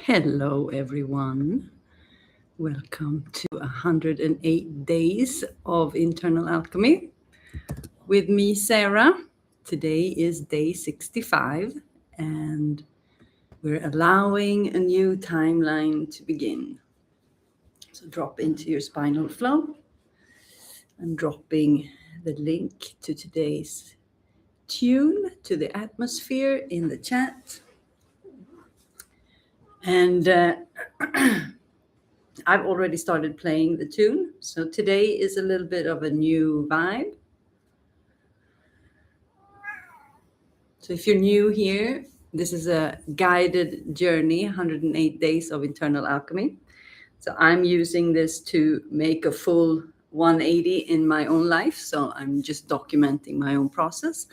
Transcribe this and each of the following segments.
Hello, everyone. Welcome to 108 days of Internal Alchemy with me, Sara. Today is day 65, and we're allowing a new timeline to begin. So drop into your spinal flow. I'm dropping the link to today's tune to the atmosphere in the chat. And I've already started playing the tune. So today is a little bit of a new vibe. So if you're new here, this is a guided journey, 108 days of internal alchemy. So I'm using this to make a full 180 in my own life. So I'm just documenting my own process,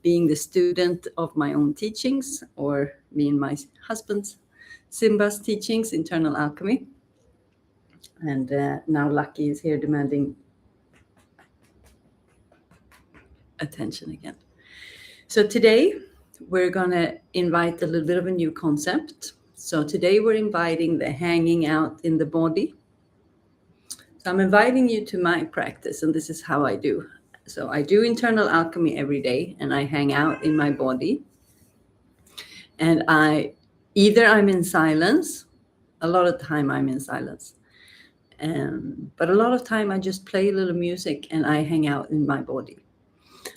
being the student of my own teachings, or me and my husband's, Simba's teachings, internal alchemy. And now Lucky is here demanding attention again. So today we're going to invite a little bit of a new concept. So today we're inviting the hanging out in the body. So I'm inviting you to my practice, and this is how I do. So I do internal alchemy every day, and I hang out in my body. And I'm in silence. A lot of time I'm in silence. But a lot of time I just play a little music and I hang out in my body.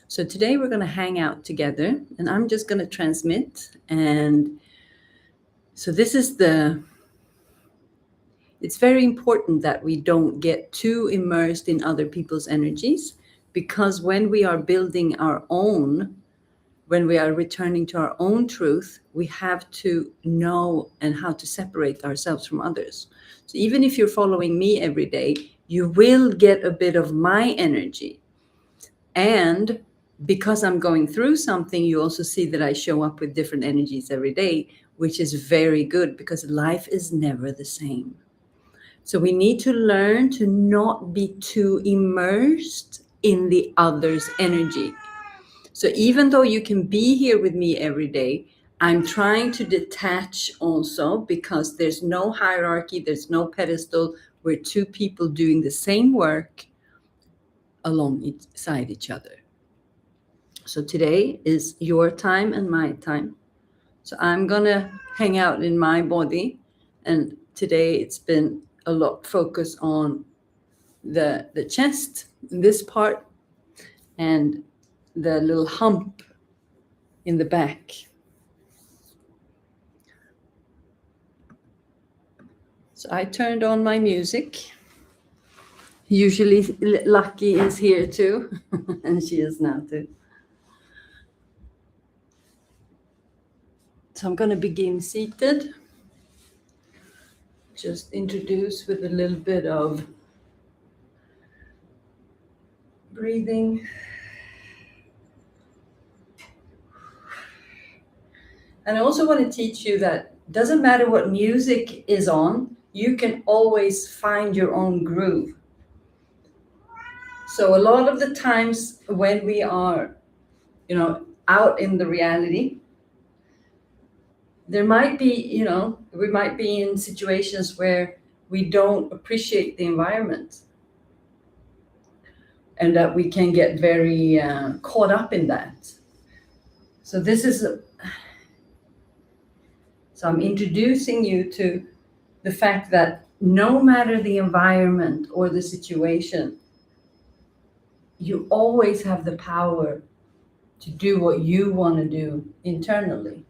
So today we're going to hang out together, and I'm just going to transmit. And so it's very important that we don't get too immersed in other people's energies, because when we are building our own, when we are returning to our own truth, we have to know and how to separate ourselves from others. So even if you're following me every day, you will get a bit of my energy. And because I'm going through something, you also see that I show up with different energies every day, which is very good because life is never the same. So we need to learn to not be too immersed in the other's energy. So even though you can be here with me every day, I'm trying to detach also, because there's no hierarchy, there's no pedestal. We're two people doing the same work alongside each other. So today is your time and my time. So I'm going to hang out in my body. And today it's been a lot focus on the chest, this part, and the little hump in the back. So I turned on my music. Usually Lucky is here too, and she is now too. So I'm going to begin seated. Just introduce with a little bit of breathing. And I also want to teach you that it doesn't matter what music is on, you can always find your own groove. So a lot of the times when we are, out in the reality, there might be, we might be in situations where we don't appreciate the environment, and that we can get very caught up in that. So so I'm introducing you to the fact that no matter the environment or the situation, you always have the power to do what you want to do internally.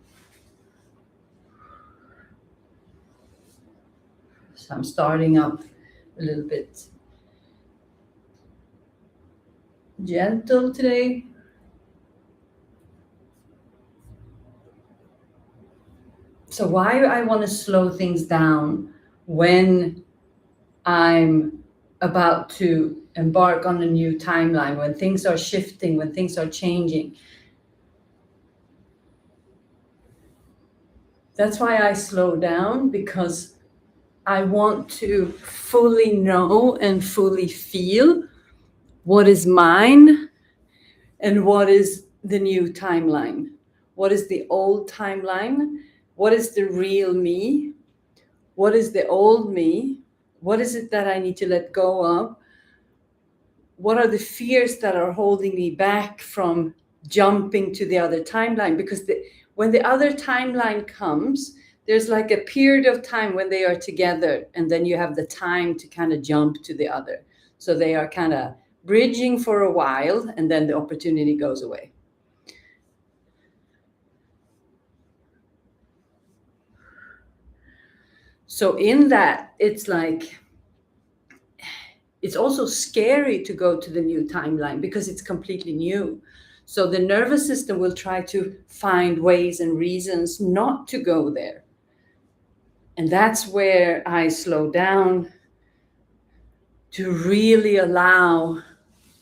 So I'm starting up a little bit gentle today. So why I want to slow things down when I'm about to embark on a new timeline, when things are shifting, when things are changing. That's why I slow down, because I want to fully know and fully feel what is mine and what is the new timeline. What is the old timeline? What is the real me? What is the old me? What is it that I need to let go of? What are the fears that are holding me back from jumping to the other timeline? Because when the other timeline comes, there's like a period of time when they are together, and then you have the time to kind of jump to the other. So they are kind of bridging for a while, and then the opportunity goes away. So in that, it's like, it's also scary to go to the new timeline because it's completely new. So the nervous system will try to find ways and reasons not to go there. And that's where I slow down to really allow,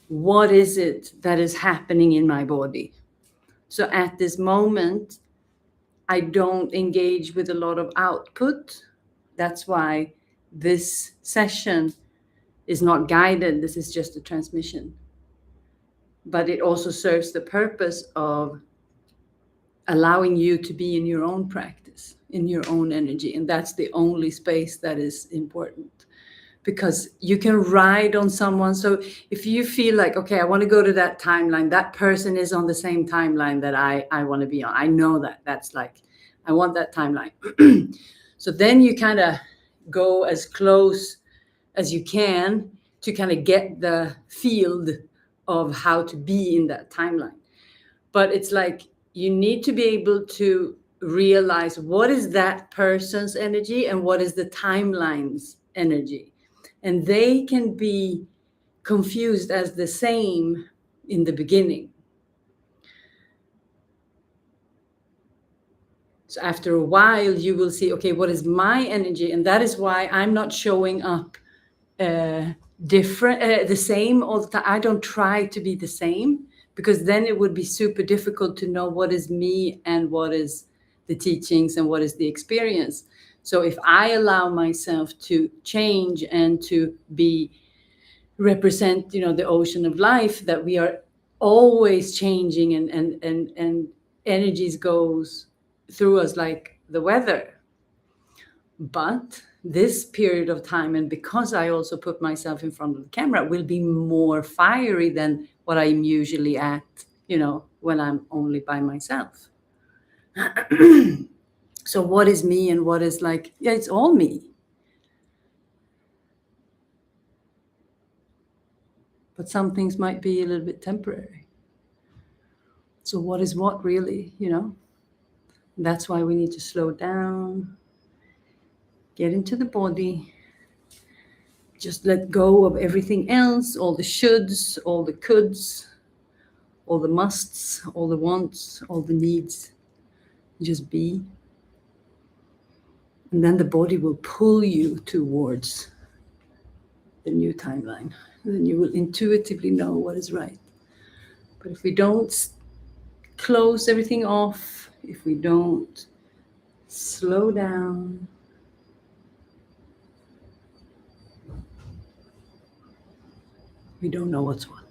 what is it that is happening in my body? So at this moment, I don't engage with a lot of output. That's why this session is not guided. This is just a transmission. But it also serves the purpose of allowing you to be in your own practice, in your own energy. And that's the only space that is important, because you can ride on someone. So if you feel like, okay, I want to go to that timeline, that person is on the same timeline that I want to be on. I know that. That's like, I want that timeline. So then you kind of go as close as you can to kind of get the field of how to be in that timeline. But it's like, you need to be able to realize what is that person's energy and what is the timeline's energy. And they can be confused as the same in the beginning. So after a while, you will see, okay, what is my energy? And that is why I'm not showing up the same all the time. I don't try to be the same, because then it would be super difficult to know what is me and what is the teachings and what is the experience. So if I allow myself to change and to represent, the ocean of life, that we are always changing, and energies goes through us like the weather. But this period of time, and because I also put myself in front of the camera, will be more fiery than what I'm usually at, when I'm only by myself. So what is me and what is like, yeah, it's all me. But some things might be a little bit temporary. So what is what really, That's why we need to slow down, get into the body, just let go of everything else, all the shoulds, all the coulds, all the musts, all the wants, all the needs. Just be. And then the body will pull you towards the new timeline. And then you will intuitively know what is right. But if we don't close everything off, if we don't slow down, we don't know what's what.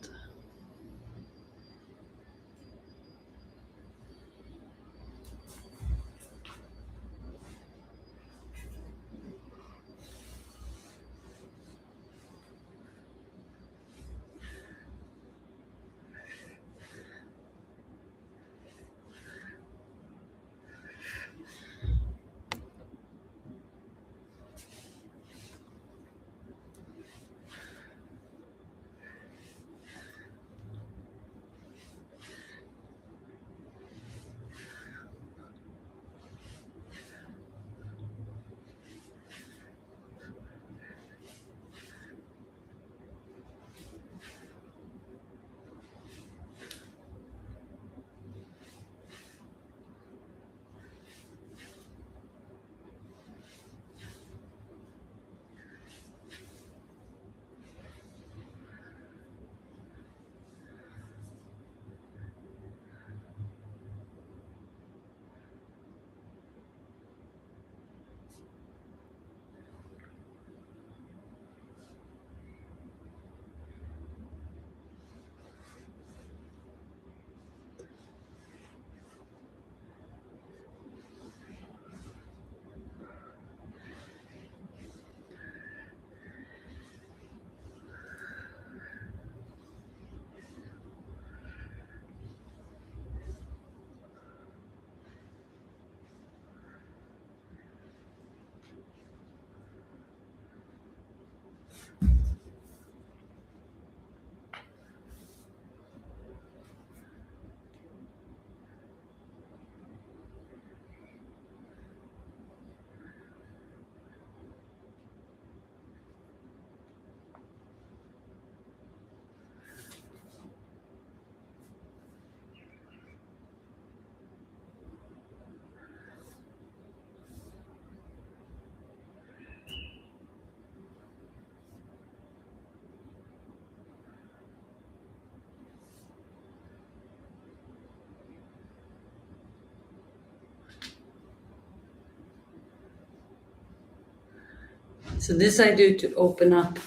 So this I do to open up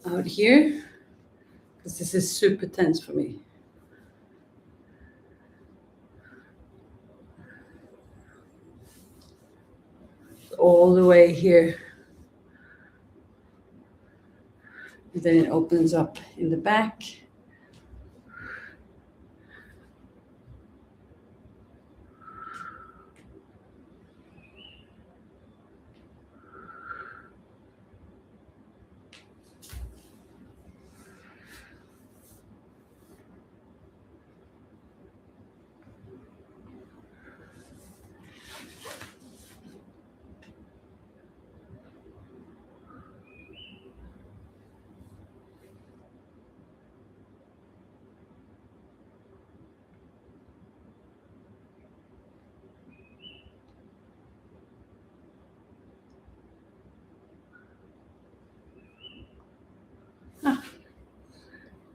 out here, because this is super tense for me. All the way here. And then it opens up in the back.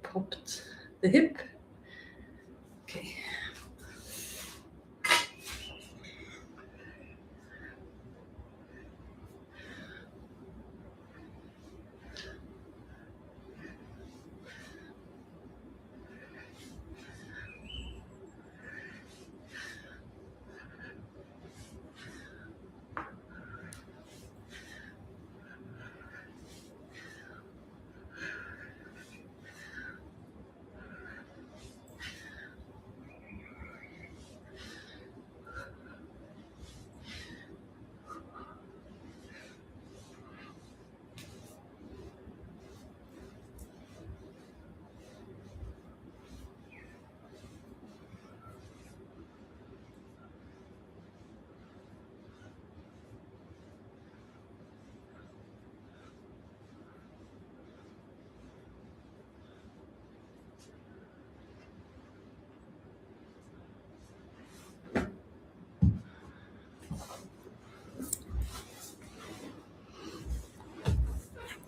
Popped the hip. Okay.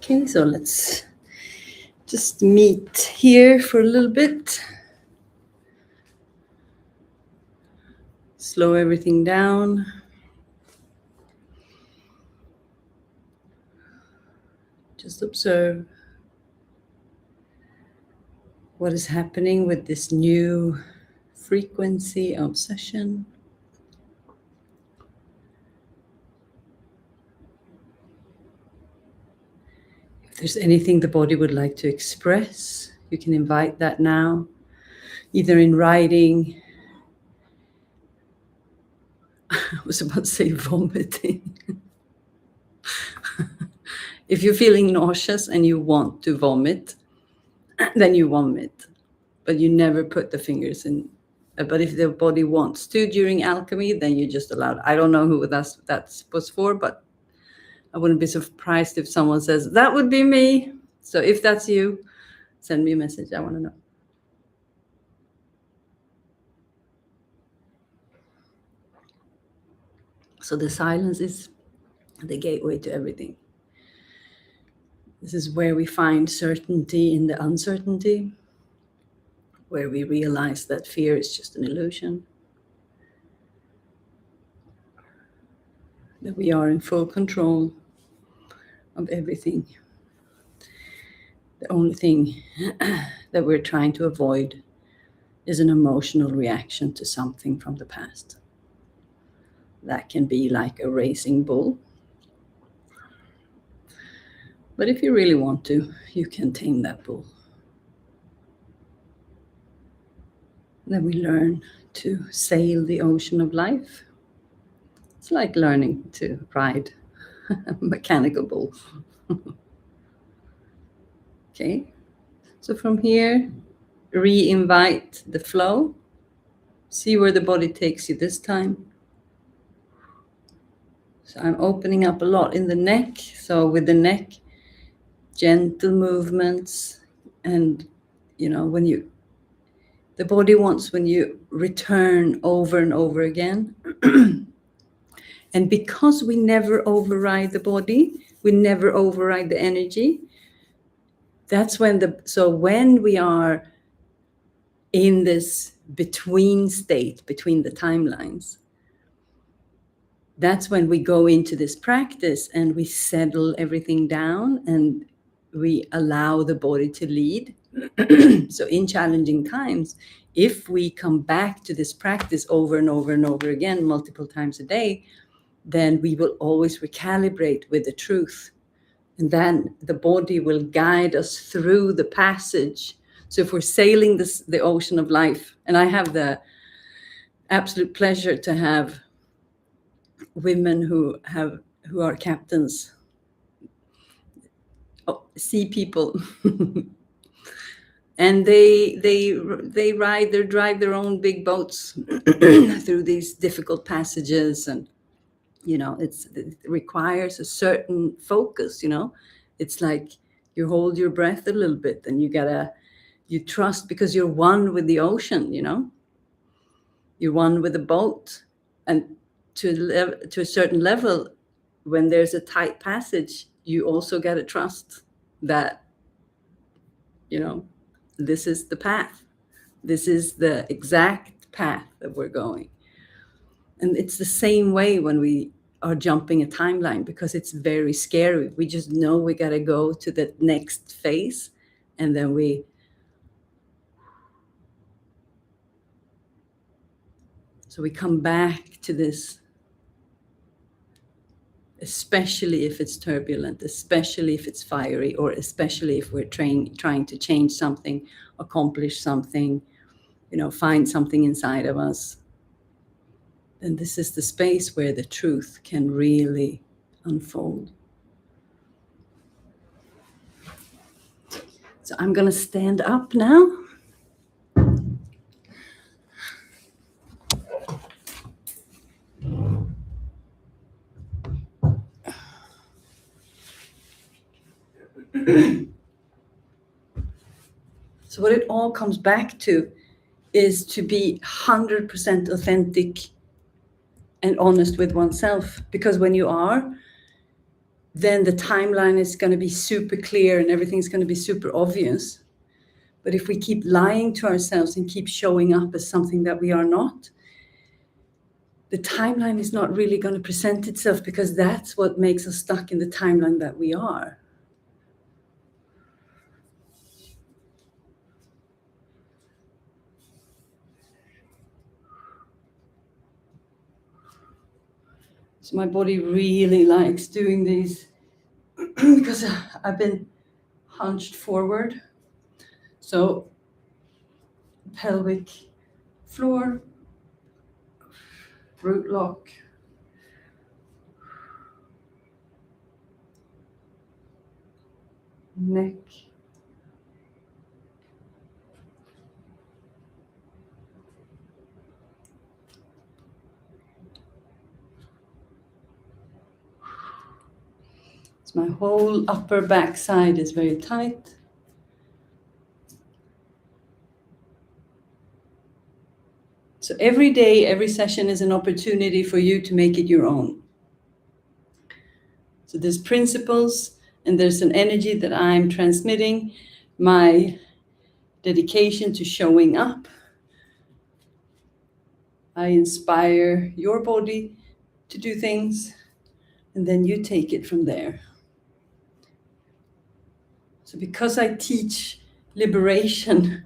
Okay, so let's just meet here for a little bit. Slow everything down. Just observe what is happening with this new frequency of session. If there's anything the body would like to express, you can invite that now, either in writing. I was about to say vomiting. If you're feeling nauseous and you want to vomit, then you vomit, but you never put the fingers in. But if the body wants to during alchemy, then you just allow it. I don't know who that's was for, but I wouldn't be surprised if someone says, that would be me. So if that's you, send me a message. I want to know. So the silence is the gateway to everything. This is where we find certainty in the uncertainty, where we realize that fear is just an illusion, that we are in full control of everything. The only thing that we're trying to avoid is an emotional reaction to something from the past. That can be like a racing bull. But if you really want to, you can tame that bull. Then we learn to sail the ocean of life. It's like learning to ride a mechanical bull. Okay, so from here, re-invite the flow. See where the body takes you this time. So I'm opening up a lot in the neck. So with the neck, gentle movements, and when the body wants when you return over and over again. And because we never override the body, we never override the energy. That's when when we are in this between state, between the timelines, that's when we go into this practice and we settle everything down and we allow the body to lead. So in challenging times, if we come back to this practice over and over and over again, multiple times a day, then we will always recalibrate with the truth. And then the body will guide us through the passage. So if we're sailing the ocean of life, and I have the absolute pleasure to have women who are captains, sea people, and they drive their own big boats through these difficult passages, and it requires a certain focus. It's like you hold your breath a little bit, and you trust, because you're one with the ocean. You're one with the boat, and to a certain level, when there's a tight passage, you also got to trust that this is the path. This is the exact path that we're going. And it's the same way when we are jumping a timeline, because it's very scary. We just know we got to go to the next phase, and then we come back to this, especially if it's turbulent, especially if it's fiery, or especially if we're trying to change something, accomplish something, find something inside of us. And this is the space where the truth can really unfold. So I'm going to stand up now. So what it all comes back to is to be 100% authentic and honest with oneself. Because when you are, then the timeline is going to be super clear and everything's going to be super obvious. But if we keep lying to ourselves and keep showing up as something that we are not, the timeline is not really going to present itself, because that's what makes us stuck in the timeline that we are. So my body really likes doing these because I've been hunched forward. So pelvic floor, root lock, neck, so my whole upper back side is very tight. So every day, every session is an opportunity for you to make it your own. So there's principles and there's an energy that I'm transmitting, my dedication to showing up. I inspire your body to do things, and then you take it from there. So because I teach liberation,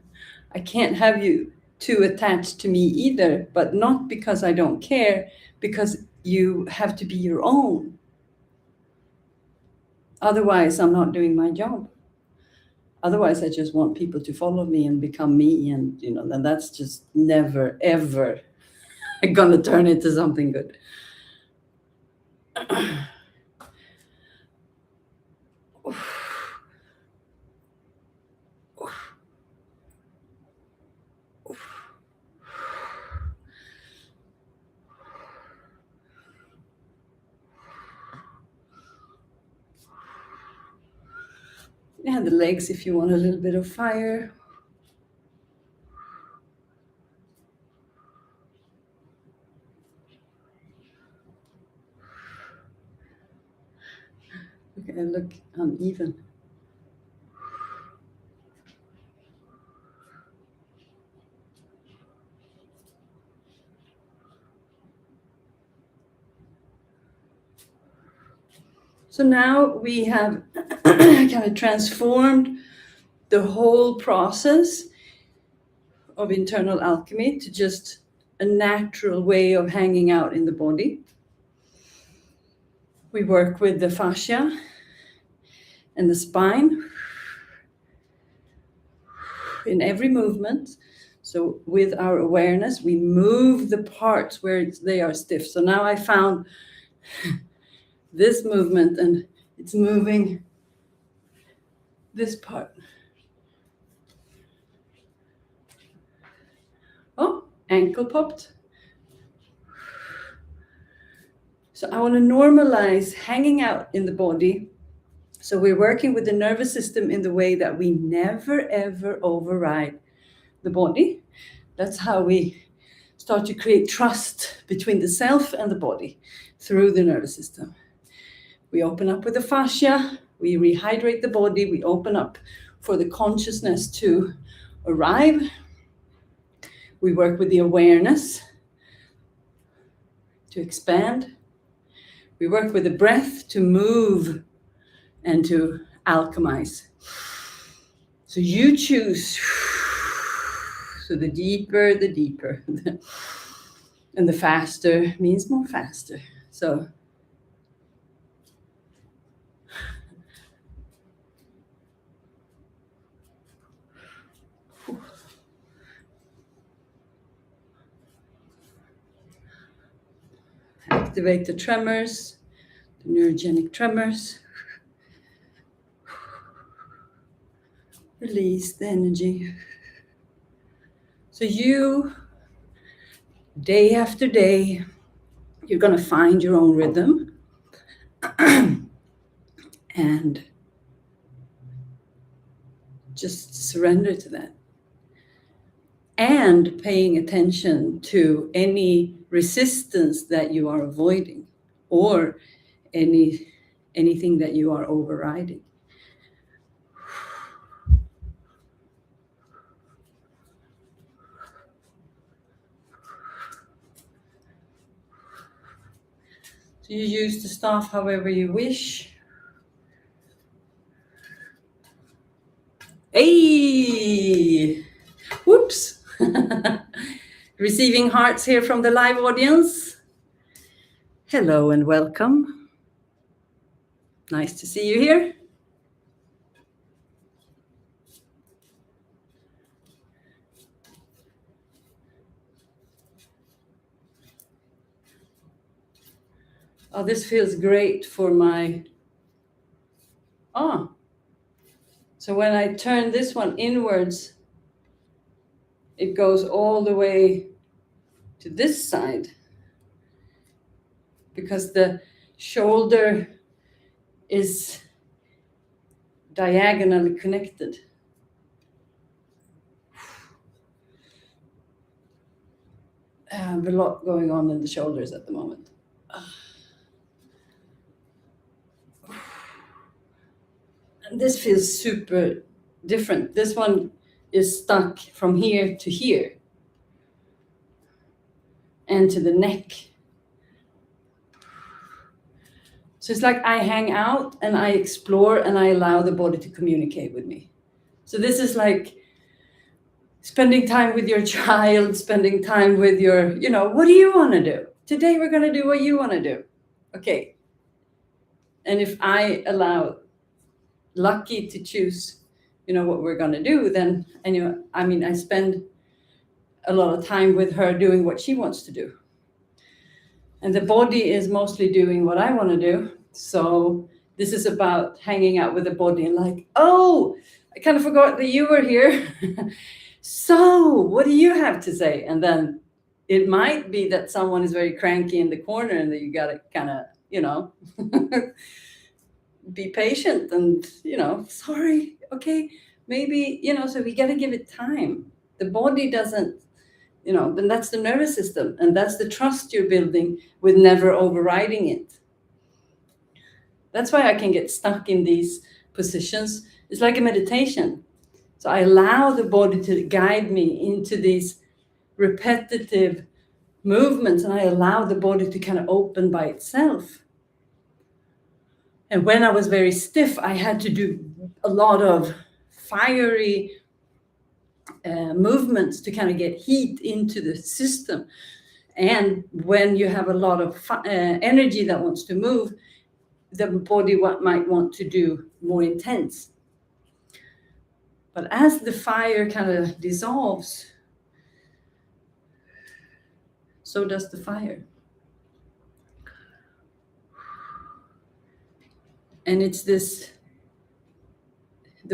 I can't have you too attached to me either, but not because I don't care, because you have to be your own. Otherwise, I'm not doing my job. Otherwise, I just want people to follow me and become me, and then that's just never, ever gonna turn into something good. Yeah, the legs if you want a little bit of fire. Okay, I look uneven. So now we have kind of transformed the whole process of internal alchemy to just a natural way of hanging out in the body. We work with the fascia and the spine in every movement. So with our awareness, we move the parts where they are stiff. So now I found this movement and it's moving this part. Oh, ankle popped. So I want to normalize hanging out in the body. So we're working with the nervous system in the way that we never, ever override the body. That's how we start to create trust between the self and the body through the nervous system. We open up with the fascia, we rehydrate the body, we open up for the consciousness to arrive. We work with the awareness to expand. We work with the breath to move and to alchemize. So you choose. So the deeper. And the faster means more faster. So activate the tremors, the neurogenic tremors. Release the energy. So you, day after day, you're going to find your own rhythm. And just surrender to that. And paying attention to any resistance that you are avoiding or anything that you are overriding. So you use the staff however you wish. Hey! Whoops! Receiving hearts here from the live audience. Hello and welcome. Nice to see you here. Oh, this feels great for my... So when I turn this one inwards, it goes all the way to this side because the shoulder is diagonally connected. I have a lot going on in the shoulders at the moment. And this feels super different. This one is stuck from here to here and to the neck. So it's like I hang out and I explore and I allow the body to communicate with me. So this is like spending time with your child, spending time with your, what do you want to do? Today we're going to do what you want to do. Okay. And if I allow Lucky to choose, what we're going to do, then, I spend a lot of time with her doing what she wants to do. And the body is mostly doing what I want to do. So this is about hanging out with the body and like, oh, I kind of forgot that you were here. So what do you have to say? And then it might be that someone is very cranky in the corner and that you got to kind of, be patient and, sorry, okay, maybe, so we got to give it time. The body doesn't, then that's the nervous system and that's the trust you're building with never overriding it. That's why I can get stuck in these positions. It's like a meditation. So I allow the body to guide me into these repetitive movements and I allow the body to kind of open by itself. And when I was very stiff, I had to do a lot of fiery movements to kind of get heat into the system. And when you have a lot of energy that wants to move, the body might want to do more intense. But as the fire kind of dissolves, so does the fire. And it's the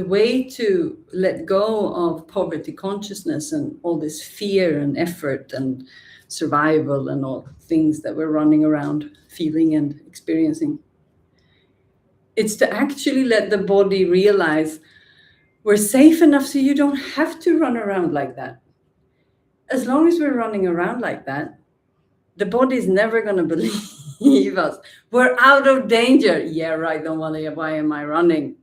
way to let go of poverty consciousness and all this fear and effort and survival and all things that we're running around feeling and experiencing. It's to actually let the body realize we're safe enough so you don't have to run around like that. As long as we're running around like that, the body's never going to believe us. We're out of danger. Yeah, right. Don't want to. Why am I running?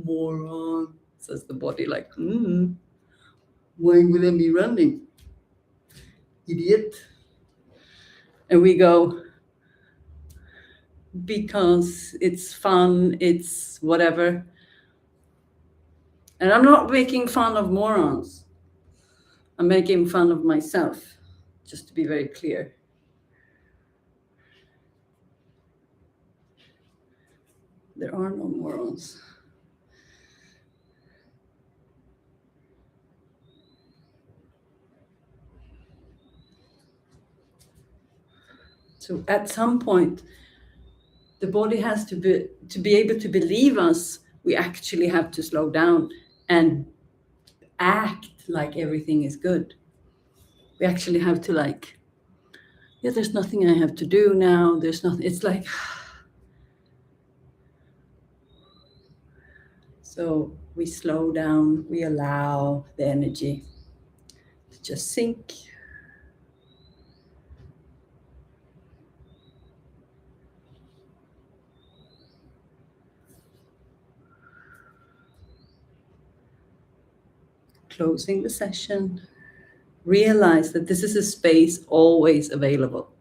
Moron, says the body, like, why would I be running? Idiot. And we go, because it's fun, it's whatever. And I'm not making fun of morons. I'm making fun of myself, just to be very clear. There are no morons. So at some point, the body has to be able to believe us. We actually have to slow down and act like everything is good. We actually have to there's nothing I have to do now. There's nothing. It's like, so we slow down. We allow the energy to just sink. Closing the session. Realize that this is a space always available.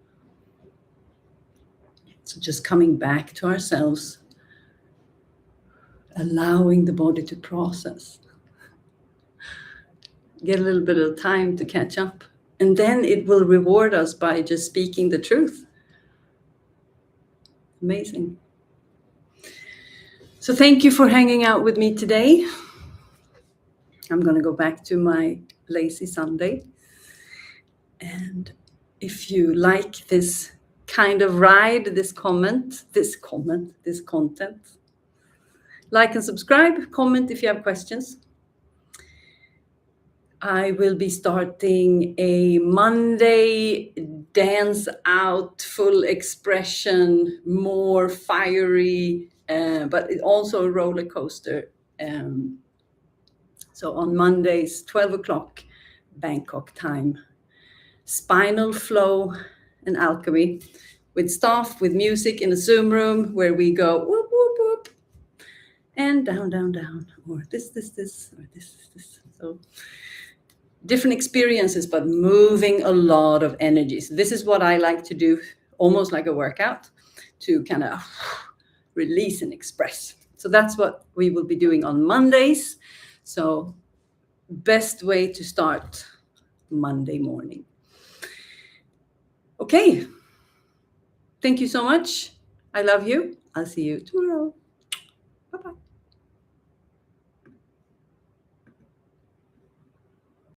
So just coming back to ourselves, allowing the body to process. Get a little bit of time to catch up. And then it will reward us by just speaking the truth. Amazing. So thank you for hanging out with me today. I'm going to go back to my lazy Sunday. And if you like this kind of ride, this content, like and subscribe, comment if you have questions. I will be starting a Monday dance out, full expression, more fiery, but also a roller coaster. So on Mondays, 12 o'clock, Bangkok time. Spinal flow and alchemy with staff, with music in a Zoom room where we go whoop, whoop, whoop, and down, down, down, or this, or this. So different experiences, but moving a lot of energy. So this is what I like to do, almost like a workout, to kind of release and express. So that's what we will be doing on Mondays. So best way to start Monday morning. Okay. Thank you so much. I love you. I'll see you tomorrow.